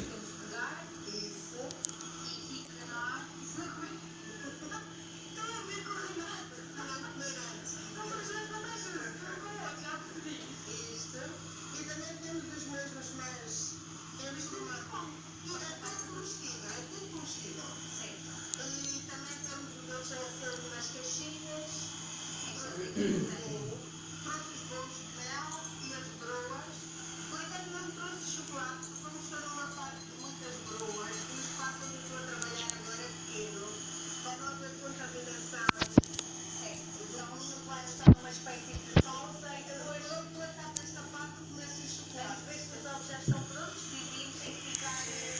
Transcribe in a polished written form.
temos que pegar isso e fica isso é ruim. Então a ver com a Renata. Não comer antes. Não, mas já está mais já percebi. Isto. E também temos os mesmos, mas temos uma. Parece comestível, é tudo comestível. Certo. E também temos os outros nas caixinhas. Trouxe os bolos de mel e as broas. Por acaso não trouxe chocolate, porque vamos fazer uma parte de muitas broas e o espaço onde estou a trabalhar agora é pequeno. Para não haver contaminação. Certo. Então o chocolate está numa espécie de tosa e depois eu estou a estar nesta parte e começo o chocolate. Vejo que os ovos já estão prontos, dizíamos tem que ficar.